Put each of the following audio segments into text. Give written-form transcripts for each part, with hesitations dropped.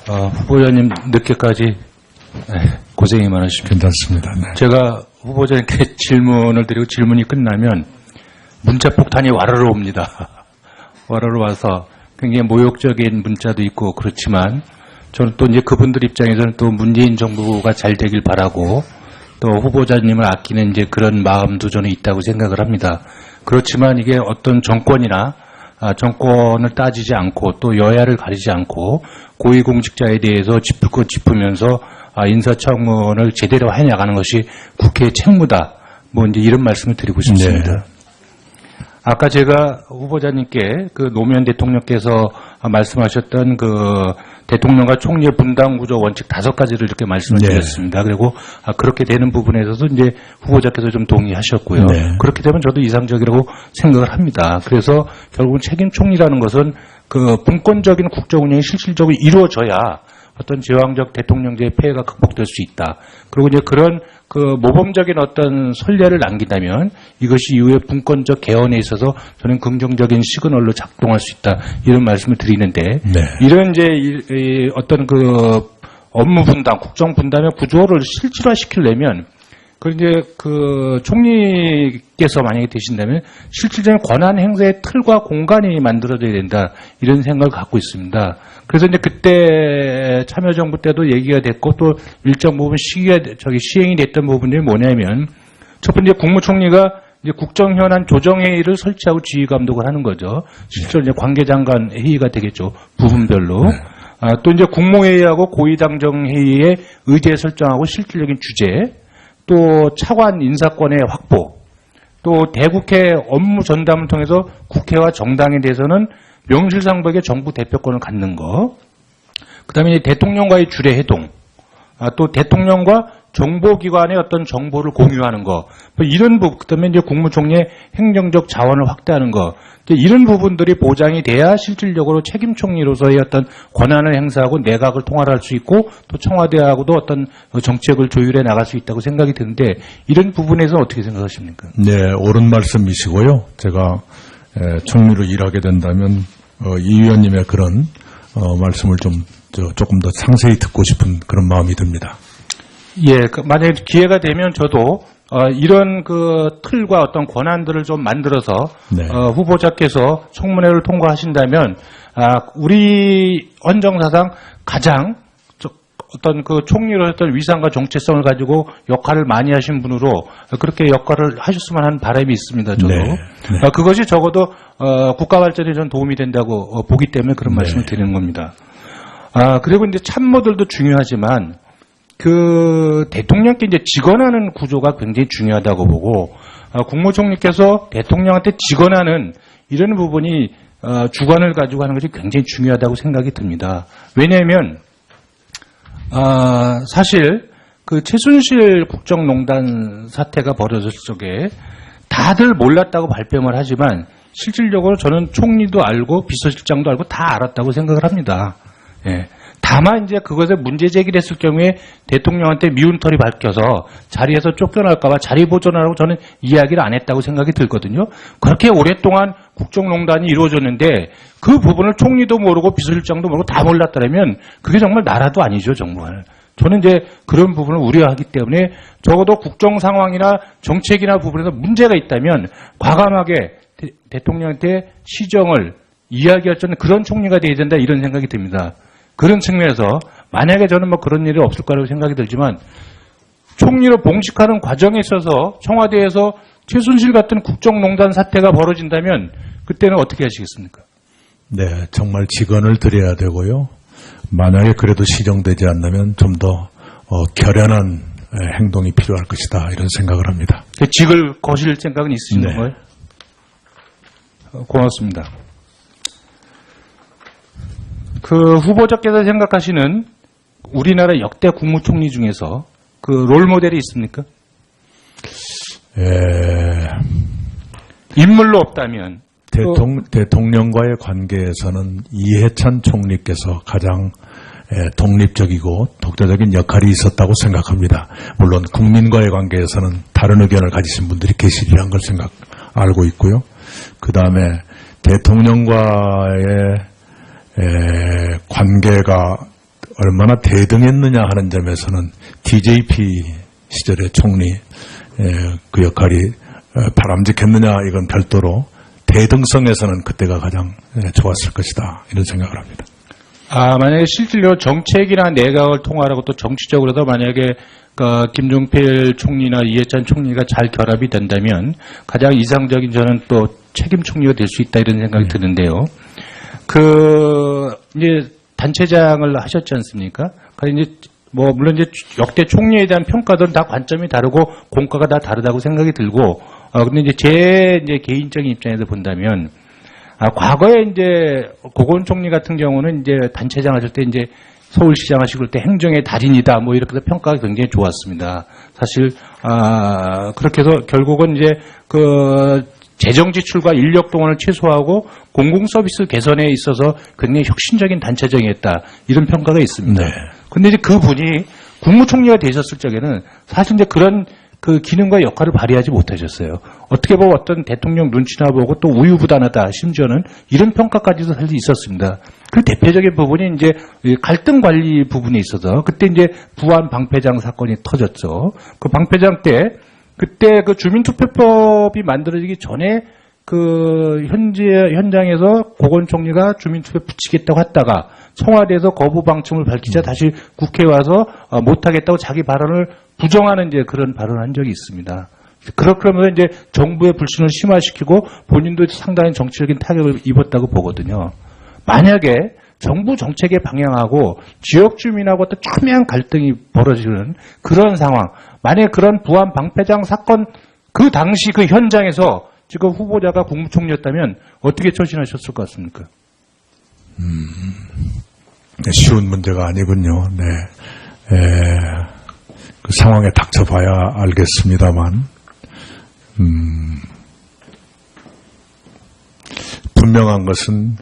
후보자님 늦게까지 고생이 많으십니다. 괜찮습니다. 네. 제가 후보자님께 질문을 드리고 질문이 끝나면 문자 폭탄이 와르르 옵니다. 와르르 와서 굉장히 모욕적인 문자도 있고 그렇지만 저는 또 이제 그분들 입장에서는 또 문재인 정부가 잘 되길 바라고 또 후보자님을 아끼는 이제 그런 마음도 저는 있다고 생각을 합니다. 그렇지만 이게 어떤 정권이나 정권을 따지지 않고 또 여야를 가리지 않고 고위공직자에 대해서 짚을 것 짚으면서 인사청문을 제대로 해나가는 것이 국회의 책무다. 뭐 이제 이런 말씀을 드리고 싶습니다. 네. 아까 제가 후보자님께 그 노무현 대통령께서 말씀하셨던 그 대통령과 총리의 분당 구조 원칙 5가지를 이렇게 말씀을 네. 드렸습니다. 그리고 그렇게 되는 부분에 있어서 이제 후보자께서 좀 동의하셨고요. 네. 그렇게 되면 저도 이상적이라고 생각을 합니다. 그래서 결국은 책임 총리라는 것은 그 분권적인 국정 운영이 실질적으로 이루어져야 어떤 제왕적 대통령제의 폐해가 극복될 수 있다. 그리고 이제 그런 그 모범적인 어떤 선례를 남긴다면 이것이 이후에 분권적 개헌에 있어서 저는 긍정적인 시그널로 작동할 수 있다. 이런 말씀을 드리는데 네. 이런 이제 어떤 그 업무 분담, 국정 분담의 구조를 실질화시키려면 그 이제 그 총리께서 만약에 되신다면 실질적인 권한 행사의 틀과 공간이 만들어져야 된다 이런 생각을 갖고 있습니다. 그래서 이제 그때 참여정부 때도 얘기가 됐고 또 일정 부분 시행이 됐던 부분이 뭐냐면 첫 번째 국무총리가 이제 국정현안 조정회의를 설치하고 지휘 감독을 하는 거죠. 실제로 이제 관계장관 회의가 되겠죠. 부분별로. 또 이제 국무회의하고 고위당정회의의 의제 설정하고 실질적인 주제. 또 차관 인사권의 확보, 또 대국회 업무 전담을 통해서 국회와 정당에 대해서는 명실상부하게 정부 대표권을 갖는 거, 그다음에 대통령과의 주례 회동, 또 대통령과 정보기관의 어떤 정보를 공유하는 거, 이런 부분, 그다음에 이제 국무총리의 행정적 자원을 확대하는 거, 이런 부분들이 보장이 돼야 실질적으로 책임 총리로서의 어떤 권한을 행사하고 내각을 통할할 수 있고 또 청와대하고도 어떤 정책을 조율해 나갈 수 있다고 생각이 드는데 이런 부분에서 어떻게 생각하십니까? 네, 옳은 말씀이시고요. 제가 총리로 일하게 된다면 이 의원님의 그런 말씀을 조금 더 상세히 듣고 싶은 그런 마음이 듭니다. 예, 만약에 기회가 되면 저도 이런 그 틀과 어떤 권한들을 좀 만들어서 네. 후보자께서 청문회를 통과하신다면 우리 헌정사상 가장 어떤 그 총리로 했던 위상과 정체성을 가지고 역할을 많이 하신 분으로 그렇게 역할을 하셨으면 하는 바람이 있습니다. 저도. 네. 그것이 적어도 국가 발전에 좀 도움이 된다고 보기 때문에 그런 말씀을 드리는 겁니다. 그리고 이제 참모들도 중요하지만 그 대통령께 이제 직언하는 구조가 굉장히 중요하다고 보고 국무총리께서 대통령한테 직언하는 이런 부분이 주관을 가지고 하는 것이 굉장히 중요하다고 생각이 듭니다. 왜냐하면 사실 그 최순실 국정농단 사태가 벌어졌을 적에 다들 몰랐다고 발뺌을 하지만 실질적으로 저는 총리도 알고 비서실장도 알고 다 알았다고 생각을 합니다. 예. 다만 이제 그것에 문제 제기를 했을 경우에 대통령한테 미운 털이 밝혀서 자리에서 쫓겨날까봐 자리 보존하라고 저는 이야기를 안 했다고 생각이 들거든요. 그렇게 오랫동안 국정농단이 이루어졌는데 그 부분을 총리도 모르고 비서실장도 모르고 다 몰랐다면 그게 정말 나라도 아니죠, 정말. 저는 이제 그런 부분을 우려하기 때문에 적어도 국정 상황이나 정책이나 부분에서 문제가 있다면 과감하게 대통령한테 시정을 이야기할 수 있는 그런 총리가 돼야 된다 이런 생각이 듭니다. 그런 측면에서 만약에 저는 뭐 그런 일이 없을 거라고 생각이 들지만 총리로 봉직하는 과정에 있어서 청와대에서 최순실 같은 국정농단 사태가 벌어진다면 그때는 어떻게 하시겠습니까? 네, 정말 직언을 드려야 되고요. 만약에 그래도 시정되지 않는다면 좀 더 결연한 행동이 필요할 것이다 이런 생각을 합니다. 직을 거실 생각은 있으신 네. 건가요? 고맙습니다. 그 후보자께서 생각하시는 우리나라 역대 국무총리 중에서 그 롤모델이 있습니까? 인물로 없다면 대통령과의 관계에서는 이해찬 총리께서 가장 독립적이고 독자적인 역할이 있었다고 생각합니다. 물론 국민과의 관계에서는 다른 의견을 가지신 분들이 계시리란 걸 알고 있고요. 그 다음에 대통령과의 관계가 얼마나 대등했느냐 하는 점에서는 DJP 시절의 총리 그 역할이 바람직했느냐 이건 별도로 대등성에서는 그때가 가장 좋았을 것이다 이런 생각을 합니다. 만약에 실질로 정책이나 내각을 통하라고 또 정치적으로도 만약에 김종필 총리나 이해찬 총리가 잘 결합이 된다면 가장 이상적인 저는 또 책임 총리가 될 수 있다 이런 생각이 드는데요. 이제 단체장을 하셨지 않습니까? 이제 물론 이제 역대 총리에 대한 평가들은 다 관점이 다르고 공과가 다 다르다고 생각이 들고, 근데 이제 제 개인적인 입장에서 본다면, 과거에 이제 고건 총리 같은 경우는 이제 단체장 하실 때 이제 서울시장 하시고 때 행정의 달인이다 뭐 이렇게 해서 평가가 굉장히 좋았습니다. 사실, 그렇게 해서 결국은 이제 재정 지출과 인력 동원을 최소화하고 공공 서비스 개선에 있어서 굉장히 혁신적인 단체장이었다. 이런 평가가 있습니다. 네. 근데 이제 그분이 국무총리가 되셨을 적에는 사실 이제 그런 기능과 역할을 발휘하지 못하셨어요. 어떻게 보면 어떤 대통령 눈치나 보고 또 우유부단하다, 심지어는 이런 평가까지도 사실 있었습니다. 그 대표적인 부분이 이제 갈등 관리 부분에 있어서 그때 이제 부안 방패장 사건이 터졌죠. 그 방패장 때 그때 주민투표법이 만들어지기 전에 현장에서 고건 총리가 주민투표 붙이겠다고 했다가 청와대에서 거부 방침을 밝히자 다시 국회에 와서 못하겠다고 자기 발언을 부정하는 이제 그런 발언을 한 적이 있습니다. 그러면서 이제 정부의 불신을 심화시키고 본인도 상당히 정치적인 타격을 입었다고 보거든요. 만약에 정부 정책의 방향하고 지역 주민하고 또 첨예한 갈등이 벌어지는 그런 상황, 만약에 그런 부안 방패장 사건 그 당시 그 현장에서 지금 후보자가 국무총리였다면 어떻게 처신하셨을 것 같습니까? 쉬운 문제가 아니군요. 네. 그 상황에 닥쳐봐야 알겠습니다만, 분명한 것은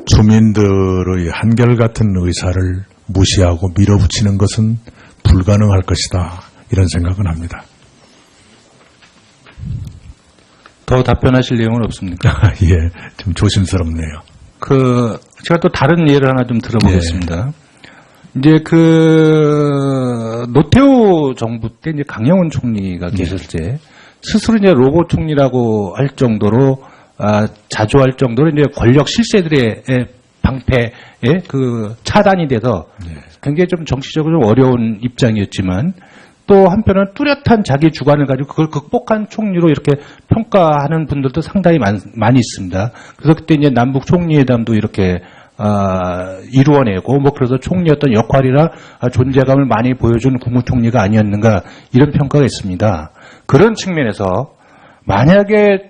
주민들의 한결같은 의사를 무시하고 밀어붙이는 것은 불가능할 것이다. 이런 생각은 합니다. 더 답변하실 내용은 없습니까? 예, 좀 조심스럽네요. 제가 또 다른 예를 하나 좀 들어보겠습니다. 이제 노태우 정부 때 이제 강영훈 총리가 계셨을 때 스스로 이제 로봇 총리라고 할 정도로 자조할 정도로 이제 권력 실세들의 방패에 차단이 돼서 굉장히 좀 정치적으로 좀 어려운 입장이었지만 또 한편은 뚜렷한 자기 주관을 가지고 그걸 극복한 총리로 이렇게 평가하는 분들도 상당히 많이 있습니다. 그래서 그때 이제 남북 총리회담도 이렇게 이루어내고 그래서 총리의 어떤 역할이나 존재감을 많이 보여준 국무총리가 아니었는가 이런 평가가 있습니다. 그런 측면에서 만약에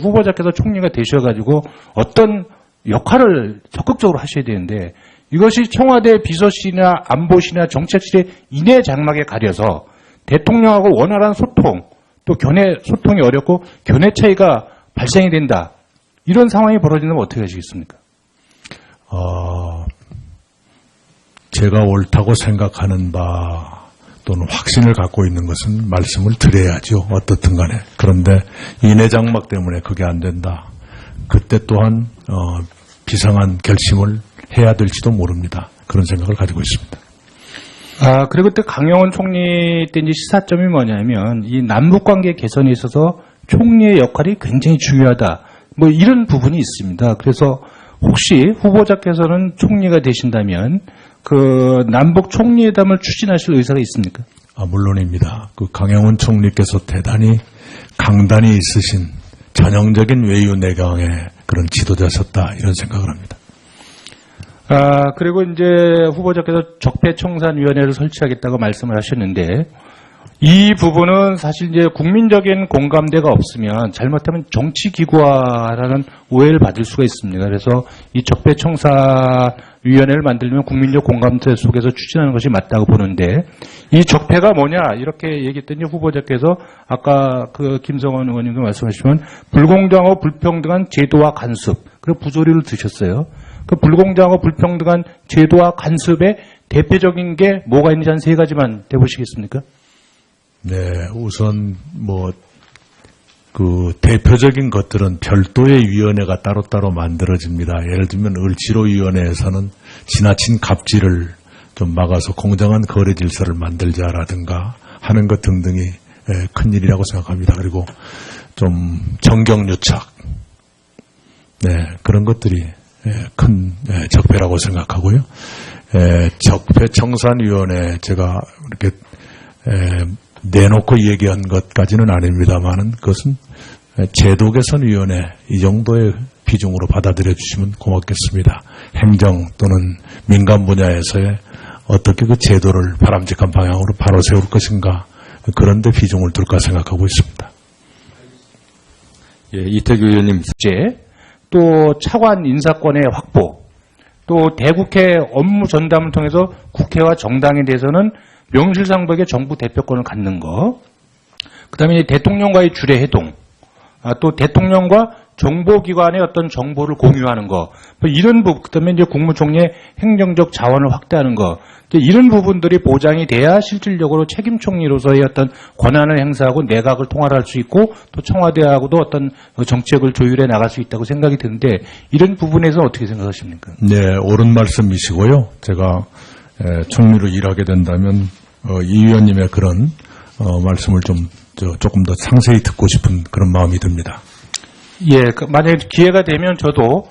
후보자께서 총리가 되셔가지고 어떤 역할을 적극적으로 하셔야 되는데 이것이 청와대 비서실이나 안보실이나 정책실의 인해 장막에 가려서 대통령하고 원활한 소통, 또 소통이 어렵고 견해 차이가 발생이 된다. 이런 상황이 벌어진다면 어떻게 하시겠습니까? 제가 옳다고 생각하는 바 또는 확신을 갖고 있는 것은 말씀을 드려야죠. 어떻든 간에. 그런데 인해 장막 때문에 그게 안 된다. 그때 또한 비상한 결심을 해야 될지도 모릅니다. 그런 생각을 가지고 있습니다. 그리고 그때 강영훈 총리 때 이제 시사점이 뭐냐면 이 남북 관계 개선에 있어서 총리의 역할이 굉장히 중요하다. 이런 부분이 있습니다. 그래서 혹시 후보자께서는 총리가 되신다면 남북 총리회담을 추진하실 의사가 있습니까? 물론입니다. 강영훈 총리께서 대단히 강단이 있으신 전형적인 외유 내강의 그런 지도자셨다 이런 생각을 합니다. 그리고 이제 후보자께서 적폐청산위원회를 설치하겠다고 말씀을 하셨는데 이 부분은 사실 이제 국민적인 공감대가 없으면 잘못하면 정치기구화라는 오해를 받을 수가 있습니다. 그래서 이 적폐청산위원회를 만들면 국민적 공감대 속에서 추진하는 것이 맞다고 보는데 이 적폐가 뭐냐 이렇게 얘기했더니 후보자께서 아까 김성원 의원님도 말씀하시면 불공정하고 불평등한 제도와 간섭 그리고 부조리를 드셨어요. 불공정하고 불평등한 제도와 간섭의 대표적인 게 뭐가 있는지 한 세 가지만 대보시겠습니까? 네, 우선 그 대표적인 것들은 별도의 위원회가 따로따로 만들어집니다. 예를 들면 을지로위원회에서는 지나친 갑질을 좀 막아서 공정한 거래 질서를 만들자라든가 하는 것 등등이 큰일이라고 생각합니다. 그리고 좀 정경유착, 그런 것들이 큰 적폐라고 생각하고요. 적폐청산위원회 제가 이렇게 내놓고 얘기한 것까지는 아닙니다만은 그것은 제도 개선위원회 이 정도의 비중으로 받아들여 주시면 고맙겠습니다. 행정 또는 민간 분야에서의 어떻게 그 제도를 바람직한 방향으로 바로 세울 것인가 그런 데 비중을 둘까 생각하고 있습니다. 예, 이태규 의원님. 또 차관 인사권의 확보, 또 대국회 업무 전담을 통해서 국회와 정당에 대해서는 명실상부하게 정부 대표권을 갖는 거, 그다음에 대통령과의 주례 회동, 또 대통령과 정보기관의 어떤 정보를 공유하는 거, 뭐 이런 부분, 그다음에 이제 국무총리의 행정적 자원을 확대하는 거, 이런 부분들이 보장이 돼야 실질적으로 책임총리로서의 어떤 권한을 행사하고 내각을 통할할 수 있고 또 청와대하고도 어떤 정책을 조율해 나갈 수 있다고 생각이 드는데 이런 부분에서 어떻게 생각하십니까? 네, 옳은 말씀이시고요. 제가 총리로 일하게 된다면 이 의원님의 그런 말씀을 조금 더 상세히 듣고 싶은 그런 마음이 듭니다. 예, 만약에 기회가 되면 저도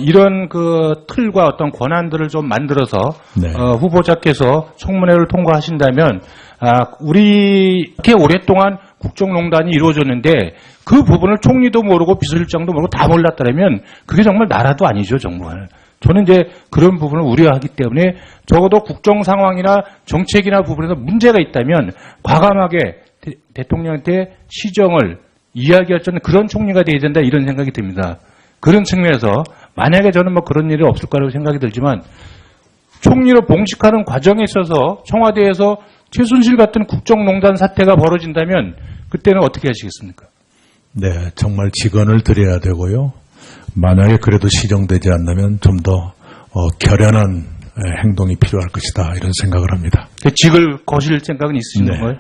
이런 그 틀과 어떤 권한들을 좀 만들어서 후보자께서 청문회를 통과하신다면 우리 이렇게 오랫동안 국정농단이 이루어졌는데 그 부분을 총리도 모르고 비서실장도 모르고 다 몰랐다면 그게 정말 나라도 아니죠, 정말. 저는 이제 그런 부분을 우려하기 때문에 적어도 국정 상황이나 정책이나 부분에서 문제가 있다면 과감하게 대통령한테 시정을 이야기할 수 있는 그런 총리가 돼야 된다 이런 생각이 듭니다. 그런 측면에서 만약에 저는 뭐 그런 일이 없을 거라고 생각이 들지만 총리로 봉직하는 과정에 있어서 청와대에서 최순실 같은 국정농단 사태가 벌어진다면 그때는 어떻게 하시겠습니까? 네, 정말 직언을 드려야 되고요. 만약에 그래도 시정되지 않는다면 좀 더 결연한 행동이 필요할 것이다 이런 생각을 합니다. 직을 거실 생각은 있으신 건가요?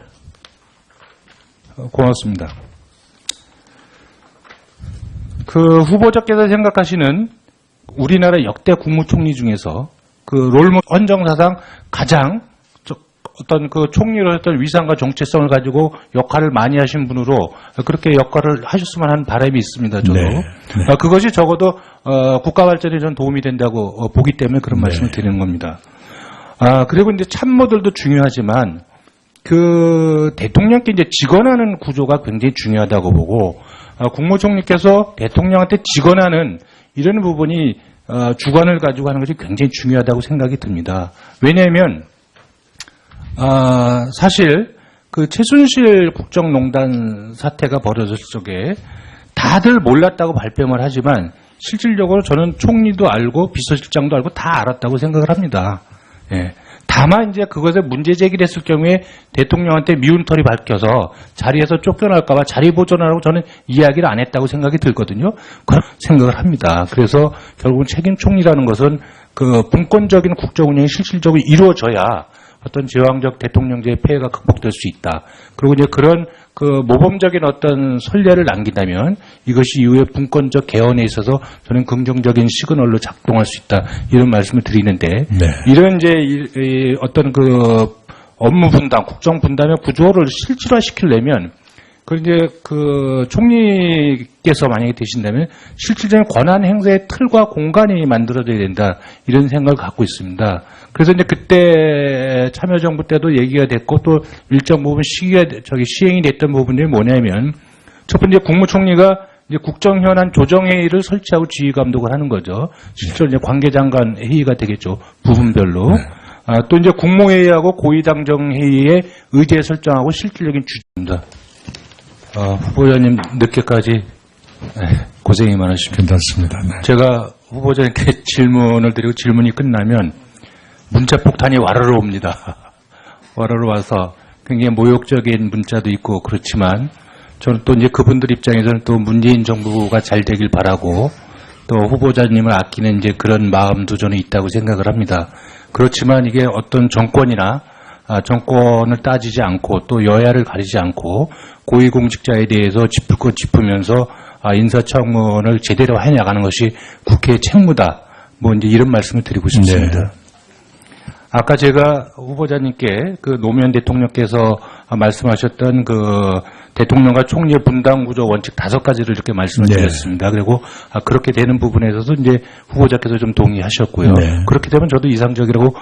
고맙습니다. 그 후보자께서 생각하시는 우리나라 역대 국무총리 중에서 그 롤모델 헌정사상 가장 어떤 그 총리로 했던 위상과 정체성을 가지고 역할을 많이 하신 분으로 그렇게 역할을 하셨으면 하는 바람이 있습니다. 저도. 그것이 적어도 국가 발전에 전 도움이 된다고 보기 때문에 그런 말씀을 드리는 겁니다. 그리고 이제 참모들도 중요하지만 그 대통령께 이제 직언하는 구조가 굉장히 중요하다고 보고 국무총리께서 대통령한테 직언하는 이런 부분이 주관을 가지고 하는 것이 굉장히 중요하다고 생각이 듭니다. 왜냐하면 사실 그 최순실 국정농단 사태가 벌어졌을 적에 다들 몰랐다고 발뺌을 하지만 실질적으로 저는 총리도 알고 비서실장도 알고 다 알았다고 생각을 합니다. 예. 다만 이제 그것에 문제 제기를 했을 경우에 대통령한테 미운 털이 밝혀서 자리에서 쫓겨날까봐 자리 보존하라고 저는 이야기를 안 했다고 생각이 들거든요. 그런 생각을 합니다. 그래서 결국은 책임 총리라는 것은 그 분권적인 국정 운영이 실질적으로 이루어져야 어떤 제왕적 대통령제의 폐해가 극복될 수 있다. 그리고 이제 그런 그 모범적인 어떤 선례를 남긴다면 이것이 이후에 분권적 개헌에 있어서 저는 긍정적인 시그널로 작동할 수 있다. 이런 말씀을 드리는데 이런 이제 어떤 그 업무 분담, 국정 분담의 구조를 실질화시키려면 그 이제 그 총리께서 만약에 되신다면 실질적인 권한 행사의 틀과 공간이 만들어져야 된다 이런 생각을 갖고 있습니다. 그래서 이제 그때 참여정부 때도 얘기가 됐고 또 일정 부분 시행이 됐던 부분들이 뭐냐면 첫 번째 국무총리가 이제 국정현안 조정회의를 설치하고 지휘 감독을 하는 거죠. 실제로 이제 관계장관 회의가 되겠죠. 부분별로. 또 이제 국무회의하고 고위당정회의의 의제 설정하고 실질적인 주제입니다. 후보자님 늦게까지 고생이 많으십니다. 괜찮습니다. 네. 제가 후보자님께 질문을 드리고 질문이 끝나면 문자 폭탄이 와르르 옵니다. 와르르 와서 굉장히 모욕적인 문자도 있고 그렇지만 저는 또 이제 그분들 입장에서는 또 문재인 정부가 잘 되길 바라고 또 후보자님을 아끼는 이제 그런 마음도 저는 있다고 생각을 합니다. 그렇지만 이게 어떤 정권이나 정권을 따지지 않고 또 여야를 가리지 않고 고위공직자에 대해서 짚을 것 짚으면서 인사청문을 제대로 해나가는 것이 국회의 책무다. 뭐 이제 이런 말씀을 드리고 싶습니다. 네. 아까 제가 후보자님께 그 노무현 대통령께서 말씀하셨던 그 대통령과 총리의 분당 구조 원칙 5가지를 이렇게 말씀을 네. 드렸습니다. 그리고 그렇게 되는 부분에서도 이제 후보자께서 좀 동의하셨고요. 네. 그렇게 되면 저도 이상적이라고